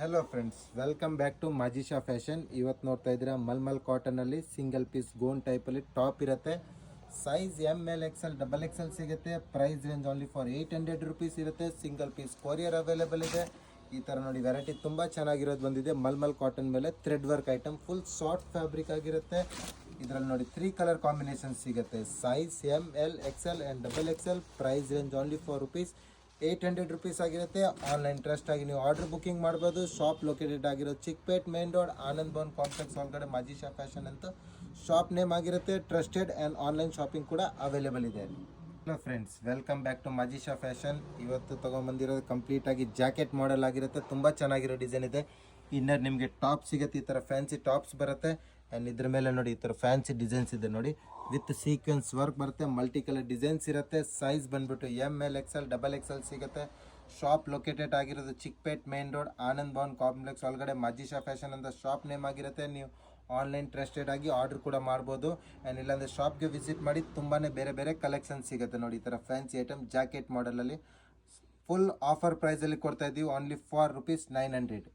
Hello friends, welcome back to Majisha fashion. ಇವತ್ತು ನೋಡ್ತಾ ಇದ್ದೀರಾ ಮಲ್ಮಲ್ ಕಾಟನಲ್ಲಿ ಸಿಂಗಲ್ ಪೀಸ್ ಗೋನ್ ಟೈಪಲ್ಲಿ ಟಾಪ್ ಇರುತ್ತೆ. ಸೈಜ್ ML XL XXL ಸಿಗುತ್ತೆ. Price range only for 800 rupees ಇರುತ್ತೆ. ಸಿಂಗಲ್ ಪೀಸ್ ಕೊರಿಯರ್ ಅವೈಲೇಬಲ್ ಇದೆ. ಈ ಥರ ನೋಡಿ ವೆರೈಟಿ ತುಂಬ ಚೆನ್ನಾಗಿರೋದು ಬಂದಿದೆ. ಮಲ್ಮಲ್ ಕಾಟನ್ ಮೇಲೆ thread work item, full soft fabric ಆಗಿರುತ್ತೆ. ಇದರಲ್ಲಿ ನೋಡಿ 3 ಕಲರ್ ಕಾಂಬಿನೇಷನ್ ಸಿಗುತ್ತೆ. Size ML XL and XXL. Price range only for ₹800 ಆಗಿರುತ್ತೆ. ಆನ್ಲೈನ್ ಟ್ರಸ್ಟ್ ಆಗಿ ನೀವು ಆರ್ಡರ್ ಬುಕಿಂಗ್ ಮಾಡ್ಬೋದು. ಶಾಪ್ ಲೊಕೇಟೆಡ್ ಆಗಿರೋ Chickpet main road, Anand Bhavan complex ಒಳಗಡೆ ಮಾಜಿಶಾ ಫ್ಯಾಷನ್ ಅಂತ ಶಾಪ್ ನೇಮ್ ಆಗಿರುತ್ತೆ. ಟ್ರಸ್ಟೆಡ್ ಆ್ಯಂಡ್ ಆನ್ಲೈನ್ ಶಾಪಿಂಗ್ ಕೂಡ ಅವೈಲೇಬಲ್ ಇದೆ. Hello friends, welcome back to Majisha fashion. ಇವತ್ತು ತೊಗೊಂಬಂದಿರೋದು ಕಂಪ್ಲೀಟಾಗಿ ಜಾಕೆಟ್ ಮಾಡೆಲ್ ಆಗಿರುತ್ತೆ. ತುಂಬ ಚೆನ್ನಾಗಿರೋ ಡಿಸೈನ್ ಇದೆ. ಇನ್ನರ್ ನಿಮಗೆ ಟಾಪ್ ಸಿಗುತ್ತೆ. ಈ ಥರ ಫ್ಯಾನ್ಸಿ ಟಾಪ್ಸ್ ಬರುತ್ತೆ. ಆ್ಯಂಡ್ ಇದ್ರ ಮೇಲೆ ನೋಡಿ ಈ ಥರ ಫ್ಯಾನ್ಸಿ ಡಿಸೈನ್ಸ್ ಇದೆ ನೋಡಿ. ವಿತ್ ಸೀಕ್ವೆನ್ಸ್ ವರ್ಕ್ ಬರುತ್ತೆ. ಮಲ್ಟಿ ಕಲರ್ ಡಿಸೈನ್ಸ್ ಇರುತ್ತೆ. ಸೈಜ್ ಬಂದ್ಬಿಟ್ಟು ML XL XXL ಸಿಗುತ್ತೆ. ಶಾಪ್ ಲೊಕೇಟೆಡ್ ಆಗಿರೋದು Chickpet main road, Anand Bhavan complex ಒಳಗಡೆ ಮಾಜಿಶಾ ಫ್ಯಾಷನ್ ಅಂತ ಶಾಪ್ ನೇಮ್ ಆಗಿರುತ್ತೆ. ನೀವು ಆನ್ಲೈನ್ ಟ್ರಸ್ಟೆಡ್ ಆಗಿ ಆರ್ಡರ್ ಕೂಡ ಮಾಡ್ಬೋದು. ಆ್ಯಂಡ್ ಇಲ್ಲಾಂದರೆ ಶಾಪ್ಗೆ ವಿಸಿಟ್ ಮಾಡಿ ತುಂಬಾ ಬೇರೆ ಬೇರೆ ಕಲೆಕ್ಷನ್ ಸಿಗುತ್ತೆ ನೋಡಿ. ಈ ಥರ ಫ್ಯಾನ್ಸಿ ಐಟಮ್ ಜಾಕೆಟ್ ಮಾಡಲಲ್ಲಿ ಫುಲ್ ಆಫರ್ ಪ್ರೈಸಲ್ಲಿ ಕೊಡ್ತಾ ಇದ್ದೀವಿ. Only for ₹900.